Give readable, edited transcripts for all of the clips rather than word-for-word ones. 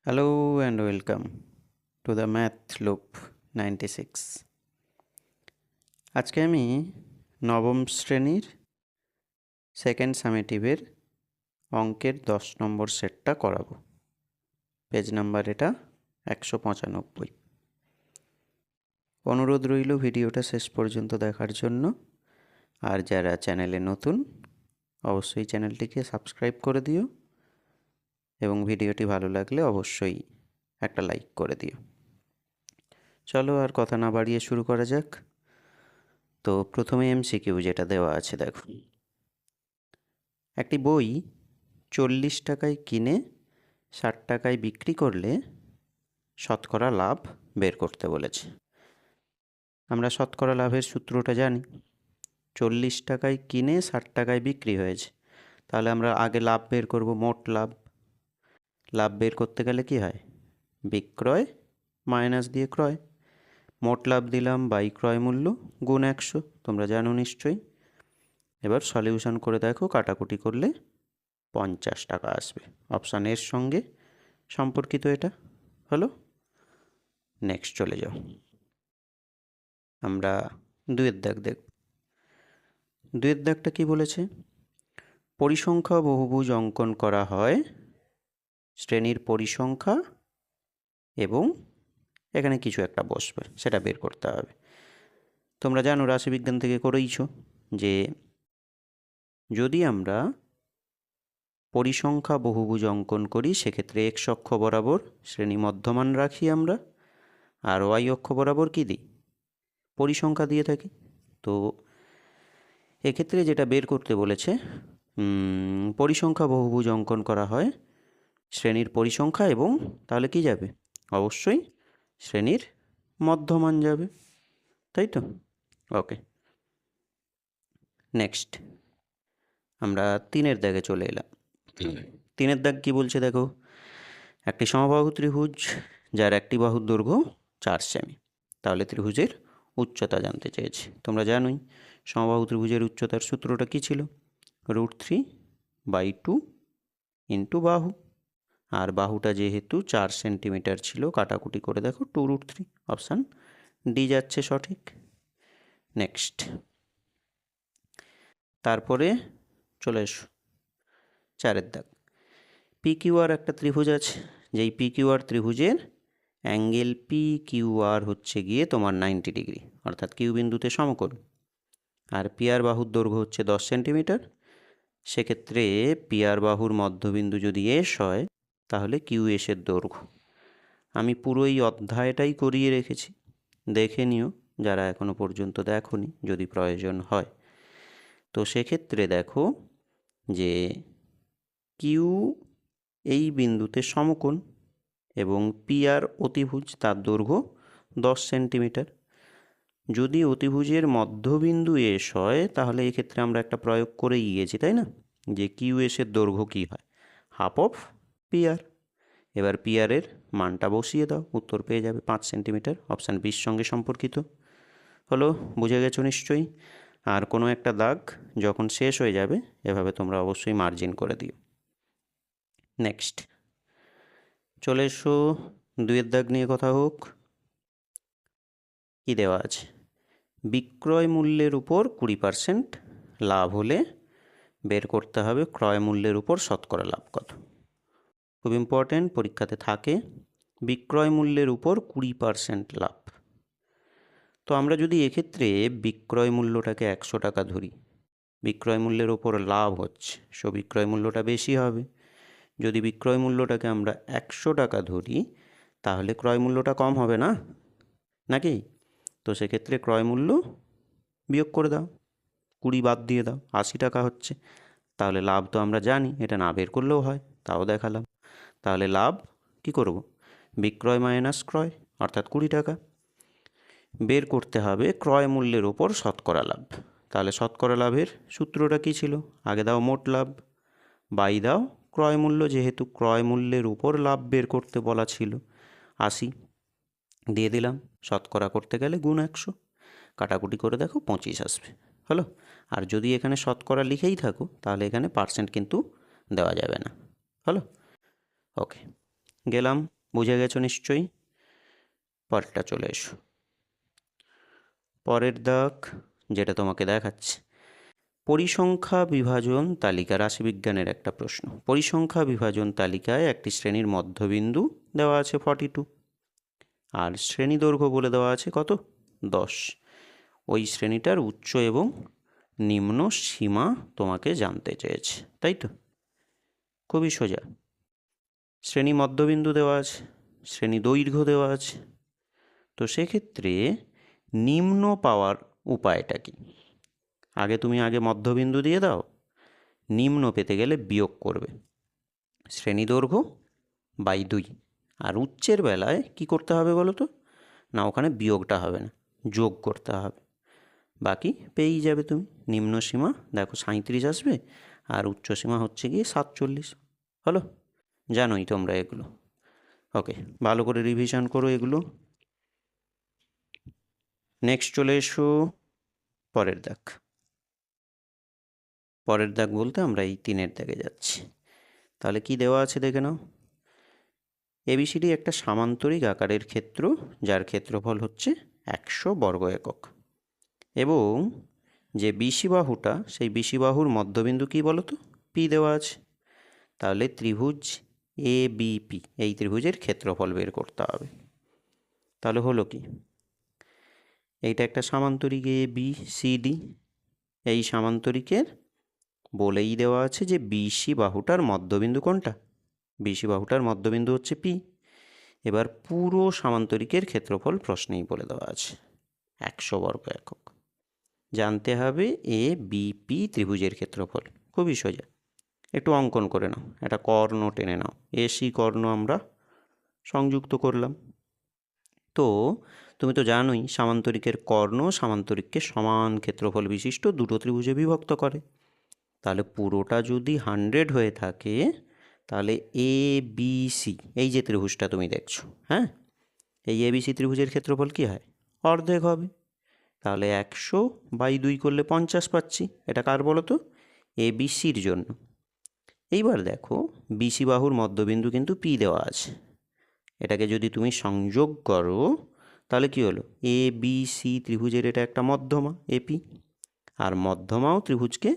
Hello and welcome to the Math Loop 96. আজকে আমি নবম শ্রেণীর সেকেন্ড সামেটিভের অঙ্কের 10 নম্বর সেটটা করাবো। পেজ নাম্বার এটা 195। অনুরোধ রইল ভিডিওটা শেষ পর্যন্ত দেখার জন্য। আর যারা চ্যানেলে নতুন অবশ্যই চ্যানেলটিকে সাবস্ক্রাইব করে দিও এবং ভিডিওটি ভালো লাগলে অবশ্যই একটা লাইক করে দিও। চলো আর কথা না বাড়িয়ে শুরু করা যাক। তো প্রথমে এমসিকিউ যেটা দেওয়া আছে দেখো, একটি বই 40 টাকায় কিনে 60 টাকায় বিক্রি করলে শতকরা লাভ বের করতে বলেছে। আমরা শতকরা লাভের সূত্রটা জানি। 40 টাকায় কিনে 60 টাকায় বিক্রি হয়েছে, তাহলে আমরা আগে লাভ বের করব, মোট লাভ। লাভ বের করতে গেলে কি হয়? বিক্রয় মাইনাস দিয়ে ক্রয়। মোট লাভ দিলাম বাই ক্রয় মূল্য গুণ 100, তোমরা জানো নিশ্চয়ই। এবার সলিউশন করে দেখো, কাটাকুটি করলে 50 টাকা আসবে। অপশান এর সঙ্গে সম্পর্কিত এটা হলো। নেক্সট চলে যাও, আমরা দুয়ের দাগ দেখব। দুয়ের দাগটা কি বলেছে? পরিসংখ্যা বহুভুজ অঙ্কন করা হয়, শ্রেণীর পরিসংখ্যা এবং এখানে কিছু একটা বসবে, সেটা বের করতে হবে। তোমরা জানো রাশিবিজ্ঞান থেকে করেইছো যে যদি আমরা পরিসংখ্যা বহুভুজ অঙ্কন করি সেক্ষেত্রে এক্স অক্ষ বরাবর শ্রেণী মধ্যমান রাখি আমরা, আর ওয়াই অক্ষ বরাবর কী দিই? পরিসংখ্যা দিয়ে থাকি। তো এক্ষেত্রে যেটা বের করতে বলেছে, পরিসংখ্যা বহুভুজ অঙ্কন করা হয় শ্রেণীর পরিসংখ্যা এবং তাহলে কি যাবে? অবশ্যই শ্রেণীর মধ্যমান যাবে, তাই তো? ওকে, নেক্সট আমরা তিনের দাগে চলে এলাম। তিনের দাগ কি বলছে দেখো, একটি সমবাহু ত্রিভুজ যার একটি বাহুর দৈর্ঘ্য 4 সেমি, তাহলে ত্রিভুজের উচ্চতা জানতে চেয়েছে। তোমরা জানোই সমবাহু ত্রিভুজের উচ্চতার সূত্রটা কি ছিল? √3/2 ইন্টু বাহু। আর বাহুটা যেহেতু 4 সেন্টিমিটার ছিল, কাটাকুটি করে দেখো 2√3, অপশান ডি যাচ্ছে সঠিক। নেক্সট, তারপরে চলে এসো 4-এর দাগ। PQR একটা ত্রিভুজ আছে, যেই PQR ত্রিভুজের অ্যাঙ্গেল PQR হচ্ছে গিয়ে তোমার 90 ডিগ্রি, অর্থাৎ কিউ বিন্দুতে সমকোণ। আর পিআর বাহুর দৈর্ঘ্য হচ্ছে 10 সেন্টিমিটার। সেক্ষেত্রে পিআর বাহুর মধ্যবিন্দু যদি এস হয় তাহলে কিউ এসের দৈর্ঘ্য। আমি পুরো এই অধ্যায়টাই করিয়ে রেখেছি, দেখে নিও যারা এখনো পর্যন্ত দেখোনি, যদি প্রয়োজন হয়। তো সেক্ষেত্রে দেখো যে কিউ এই বিন্দুতে সমকোণ এবং পিআর অতিভুজ, তার দৈর্ঘ্য 10 সেন্টিমিটার। যদি অতিভুজের মধ্যবিন্দু এস হয় তাহলে এক্ষেত্রে আমরা একটা প্রয়োগ করেই গিয়েছি, তাই না? যে কিউ এসের দৈর্ঘ্য কী হয়? Half of PR. এবার পিআরের মানটা বসিয়ে দাও, উত্তর পেয়ে যাবে 5 সেন্টিমিটার। অপশান বির সঙ্গে সম্পর্কিত হলো, বুঝে গেছো নিশ্চয়ই। আর কোনো একটা দাগ যখন শেষ হয়ে যাবে এভাবে তোমরা অবশ্যই মার্জিন করে দিও। নেক্সট চলে এসো, দুয়ের দাগ নিয়ে কথা হোক। কি দেওয়া আছে? বিক্রয় মূল্যের উপর 20% লাভ হলে বের করতে হবে ক্রয় মূল্যের উপর শতকরা লাভ কত। খুব ইম্পর্টেন্ট, পরীক্ষাতে থাকে। বিক্রয় মূল্যের উপর 20% লাভ। তো আমরা যদি এক্ষেত্রে বিক্রয় মূল্যটাকে 100 টাকা ধরি, বিক্রয় মূল্যের ওপর লাভ হচ্ছে, বিক্রয় মূল্যটা বেশি হবে। যদি বিক্রয় মূল্যটাকে আমরা 100 টাকা ধরি তাহলে ক্রয় মূল্যটা কম হবে না, নাকি? তো সেক্ষেত্রে ক্রয় মূল্য বিয়োগ করে দাও, 20 বাদ দিয়ে দাও, 80 টাকা হচ্ছে। তাহলে লাভ তো আমরা জানি, এটা না বের করলেও হয়, তাও দেখালাম। তাহলে লাভ কি করব? বিক্রয় মাইনাস ক্রয়, অর্থাৎ 20 টাকা। বের করতে হবে ক্রয় মূল্যের ওপর শতকরা লাভ। তাহলে শতকরা লাভের সূত্রটা কী ছিল? আগে দাও মোট লাভ বাই দাও ক্রয় মূল্য, যেহেতু ক্রয় মূল্যের উপর লাভ বের করতে বলা ছিল। 80 দিয়ে দিলাম, শতকরা করতে গেলে গুণ 100, কাটাকুটি করে দেখো 25 আসবে, হলো। আর যদি এখানে শতকরা লিখেই থাকো তাহলে এখানে পার্সেন্ট কিন্তু দেওয়া যাবে না, হলো। ওকে, গেলাম, বুঝে গেছো নিশ্চয়ই। পরেরটা চলে এসো। পরের দাগ যেটা তোমাকে দেখাচ্ছে, পরিসংখ্যা বিভাজন তালিকা, রাশিবিজ্ঞানের একটা প্রশ্ন। পরিসংখ্যা বিভাজন তালিকায় একটি শ্রেণীর মধ্যবিন্দু দেওয়া আছে 42, আর শ্রেণী দৈর্ঘ্য বলে দেওয়া আছে কত, 10। ওই শ্রেণীটার উচ্চ এবং নিম্ন সীমা তোমাকে জানতে চেয়েছে, তাই তো? খুবই সোজা। শ্রেণী মধ্যবিন্দু দেওয়া আছে, শ্রেণী দৈর্ঘ্য দেওয়া আছে, তো সেক্ষেত্রে নিম্ন পাওয়ার উপায়টা কি? আগে মধ্যবিন্দু দিয়ে দাও, নিম্ন পেতে গেলে বিয়োগ করবে শ্রেণী দৈর্ঘ্য বাই 2, আর উচ্চের বেলায় কি করতে হবে বলো তো? না, ওখানে বিয়োগটা হবে না, যোগ করতে হবে। বাকি পেয়েই যাবে তুমি। নিম্ন সীমা দেখো 37 আসবে, আর উচ্চ সীমা হচ্ছে গিয়ে 47। হলো, জানোই তোমরা এগুলো। ওকে, ভালো করে রিভিশন করো এগুলো। নেক্সট চলে এসো পরের দাগ। পরের দাগ বলতে আমরা এই 3-এর দাগে যাচ্ছি। তাহলে কি দেওয়া আছে দেখে নাও। এবিসিডি একটা সামান্তরিক আকারের ক্ষেত্র, যার ক্ষেত্রফল হচ্ছে 100 বর্গ একক, এবং যে বিসি বাহুটা, সেই বিসি বাহুর মধ্যবিন্দু কি বলো তো? পি দেওয়া আছে। তাহলে ত্রিভুজ এ বিপি, এই ত্রিভুজের ক্ষেত্রফল বের করতে হবে। তাহলে হলো কি, এইটা একটা সামান্তরিক এ বি সি ডি, এই সামান্তরিকের বলেই দেওয়া আছে যে বিসি বাহুটার মধ্যবিন্দু কোনটা? বিসি বাহুটার মধ্যবিন্দু হচ্ছে পি। এবার পুরো সামান্তরিকের ক্ষেত্রফল প্রশ্নেই বলে দেওয়া আছে 100 বর্গ একক। জানতে হবে এ বিপি ত্রিভুজের ক্ষেত্রফল। খুবই সোজা। একটু অঙ্কন করে নাও, একটা কর্ণ টেনে নাও, এসি কর্ণ আমরা সংযুক্ত করলাম। তো তুমি তো জানোই সামান্তরিকের কর্ণ সামান্তরিককে সমান ক্ষেত্রফল বিশিষ্ট দুটো ত্রিভুজে বিভক্ত করে। তাহলে পুরোটা যদি 100 হয়ে থাকে, তাহলে এ বি সি, এই যে ত্রিভুজটা তুমি দেখছো, হ্যাঁ, এই এবিসি ত্রিভুজের ক্ষেত্রফল কি হয়? অর্ধেক হবে। তাহলে 100/2 করলে 50 পাচ্ছি। এটা কার বলো তো? এবিসির জন্য। এইবার দেখো, বিসি বাহুর মধ্যবিন্দু কিন্তু পি দেওয়া আছে, এটাকে যদি তুমি সংযোগ করো তাহলে কি হলো? এ বি সি ত্রিভুজের এটা একটা মধ্যমা এপি, আর মধ্যমাও ত্রিভুজকে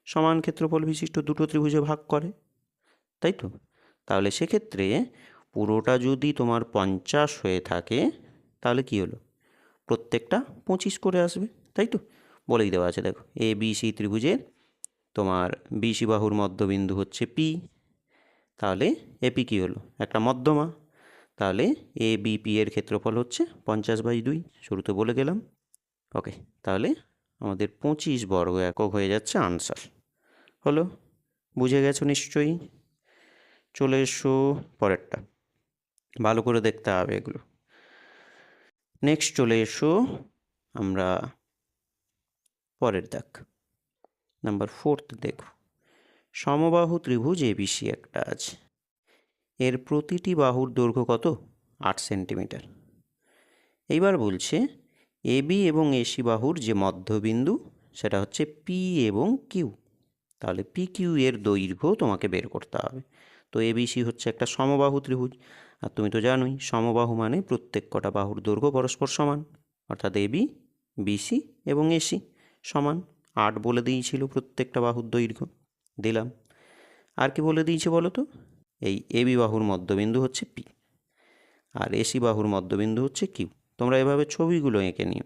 সমান ক্ষেত্রফল বিশিষ্ট দুটো ত্রিভুজে ভাগ করে, তাই তো? তাহলে সেক্ষেত্রে পুরোটা যদি তোমার 50 হয়ে থাকে, তাহলে কি হলো? প্রত্যেকটা 25 করে আসবে, তাই তো? বলেই দেওয়া আছে দেখো, এ বি সি ত্রিভুজের তোমার বিসি বাহুর মধ্যবিন্দু হচ্ছে পি, তাহলে এপি কি হলো? একটা মধ্যমা। তাহলে এ বিপি এর ক্ষেত্রফল হচ্ছে 50/2, শুরুতে বলে গেলাম। ওকে, তাহলে আমাদের 25 বর্গ একক হয়ে যাচ্ছে আনসার। হলো, বুঝে গেছো নিশ্চয়ই। চলে এসো পরেরটা, ভালো করে দেখতে হবে এগুলো। নেক্সট চলে এসো আমরা পরের দাগ, নাম্বার 4 দেখো। সমবাহু ত্রিভুজ এবিসি একটা আছে, এর প্রতিটি বাহুর দৈর্ঘ্য কত? 8 সেন্টিমিটার। এইবার বলছে এবি এবং এসি বাহুর যে মধ্যবিন্দু সেটা হচ্ছে পি এবং কিউ। তাহলে পি কিউ এর দৈর্ঘ্য তোমাকে বের করতে হবে। তো এবিসি হচ্ছে একটা সমবাহু ত্রিভুজ, আর তুমি তো জানোই সমবাহু মানে প্রত্যেক কটা বাহুর দৈর্ঘ্য পরস্পর সমান, অর্থাৎ এবি, বিসি এবং এসি সমান। 8 বলে দিয়েছিল প্রত্যেকটা বাহুর দৈর্ঘ্য, দিলাম। আর কি বলে দিয়েছে বলো তো? এই এবি বাহুর মধ্যবিন্দু হচ্ছে পি, আর এসি বাহুর মধ্যবিন্দু হচ্ছে কিউ। তোমরা এভাবে ছবিগুলো এঁকে নিও,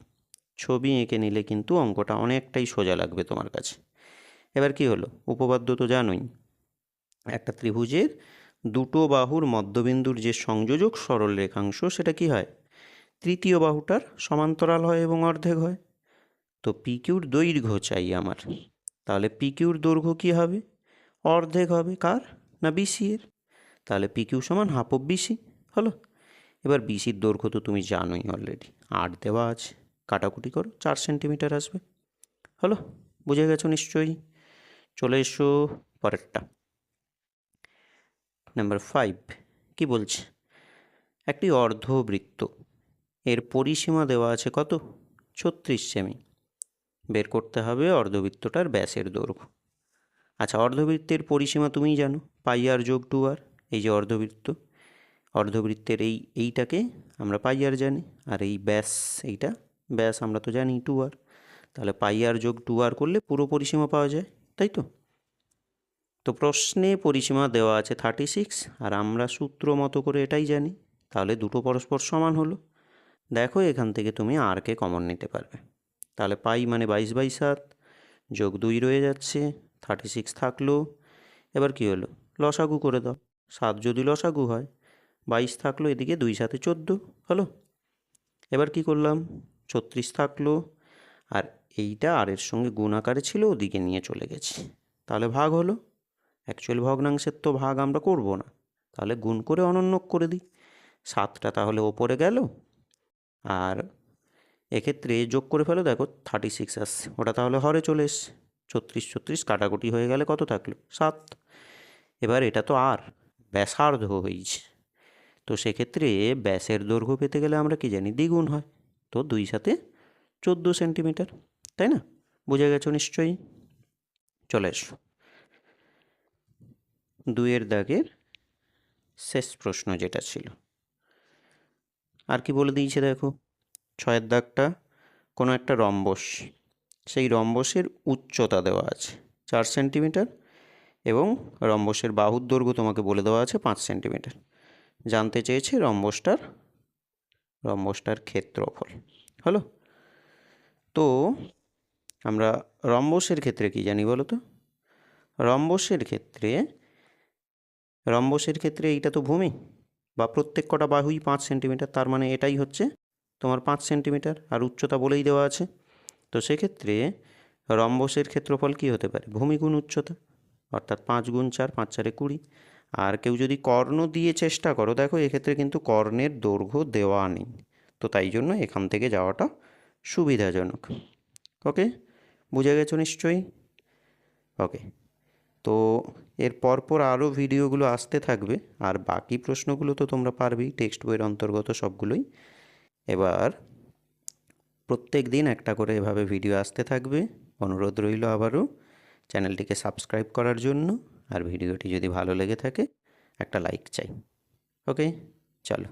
ছবি এঁকে নিলে কিন্তু অঙ্কটা অনেকটাই সোজা লাগবে তোমার কাছে। এবার কি হলো? উপপাদ্য তো জানোই, একটা ত্রিভুজের দুটো বাহুর মধ্যবিন্দুর যে সংযোজক সরল রেখাংশ সেটা কি হয়? তৃতীয় বাহুটার সমান্তরাল হয় এবং অর্ধেক হয়। তো পি কিউর দৈর্ঘ্য চাই আমার, তাহলে পি কিউর দৈর্ঘ্য কী হবে? অর্ধেক হবে কার? না বিসি এর। তাহলে পি কিউ সমান হাফ অফ বিসি। হলো, এবার বিসির দৈর্ঘ্য তো তুমি জানোই অলরেডি, 8 দেওয়া আছে, কাটাকুটি করো, 4 সেন্টিমিটার আসবে। হলো, বুঝে গেছো নিশ্চয়ই। চলে এসো পরেরটা, নাম্বার 5। কি বলছে? একটি অর্ধবৃত্ত, এর পরিসীমা দেওয়া আছে কত? 36 সেমি। বের করতে হবে অর্ধবৃত্তটার ব্যাসের দৈর্ঘ্য। আচ্ছা, অর্ধবৃত্তের পরিসীমা তুমিই জানো, পাই আর যোগ 2r। এই যে অর্ধবৃত্ত, অর্ধবৃত্তের এইটাকে আমরা পাই আর জানি, আর এই ব্যাস এইটা ব্যাস আমরা তো জানি 2r, তাহলে পাই আর যোগ 2r করলে পুরো পরিসীমা পাওয়া যায়, তাই তো? তো প্রশ্নে পরিসীমা দেওয়া আছে 36, আর আমরা সূত্র মতো করে এটাই জানি, তাহলে দুটো পরস্পর সমান হলো। দেখো এখান থেকে তুমি আরকে কমন নিতে পারবে, তাহলে পাই মানে 22/7 যোগ 2 রয়ে যাচ্ছে, 36 থাকলো। এবার কি হলো, লসাগু করে দাও, 7 যদি লসাগু হয়, 22 থাকলো, এদিকে 2 সাথে 14 হলো। এবার কি করলাম, 36 থাকলো, আর এইটা আর এর সঙ্গে গুণ আকারে ছিল, ওদিকে নিয়ে চলে গেছি, তাহলে ভাগ হলো। অ্যাকচুয়াল ভগ্নাংশের তো ভাগ আমরা করব না, তাহলে গুণ করে অনন্যক করে দিই, 7টা তাহলে ওপরে গেল, আর এক্ষেত্রে যোগ করে ফেলো, দেখো 36 আসছে, ওটা তাহলে হরে চলে এসছে, 36 কাটাকুটি হয়ে গেলে কত থাকলো, 7। এবার এটা তো আর ব্যাসার্ধ হয়েছে, তো সেক্ষেত্রে ব্যাসের দৈর্ঘ্য পেতে গেলে আমরা কি জানি, দ্বিগুণ হয়, তো 2 সাথে 14 সেন্টিমিটার, তাই না? বুঝে গেছো নিশ্চয়ই। চলে এসো 2-এর দাগের শেষ প্রশ্ন যেটা ছিল, আর কি বলে দিয়েছে দেখো, 6-এর দাগটা, কোনো একটা রম্বস, সেই রম্বসের উচ্চতা দেওয়া আছে 4 সেন্টিমিটার, এবং রম্বসের বাহুর দৈর্ঘ্য তোমাকে বলে দেওয়া আছে 5 সেন্টিমিটার। জানতে চেয়েছে রম্বসটার ক্ষেত্রফল। হলো, তো আমরা রম্বসের ক্ষেত্রে কি জানি বলো তো? রম্বসের ক্ষেত্রে এইটা তো ভূমি, বা প্রত্যেক কটা বাহুই 5 সেন্টিমিটার, তার মানে এটাই হচ্ছে তোমার 5 সেন্টিমিটার, আর উচ্চতা বলেই দেওয়া আছে, তো সেক্ষেত্রে রম্বসের ক্ষেত্রফল কি হতে পারে, ভূমি গুণ উচ্চতা, অর্থাৎ 5 গুণ 4, 5 4 20। আর কেউ যদি কর্ণ দিয়ে চেষ্টা করো, দেখো এক্ষেত্রে কিন্তু কর্ণের দৈর্ঘ্য দেওয়া নেই, তো তাই জন্য এখান থেকে যাওয়াটা সুবিধাজনক। ওকে, বুঝে গেছো নিশ্চয়ই। ওকে, তো এর পরপর আরও ভিডিওগুলো আসতে থাকবে, আর বাকি প্রশ্নগুলো তো তোমরা পারবেই, টেক্সট বইয়ের অন্তর্গত সবগুলোই। এবার প্রত্যেক দিন একটা করে এভাবে ভিডিও আসতে থাকবে, অনুরোধ রইল আবারও চ্যানেলটিকে সাবস্ক্রাইব করার জন্য, আর ভিডিওটি যদি ভালো লেগে থাকে একটা লাইক চাই। ওকে, চলো।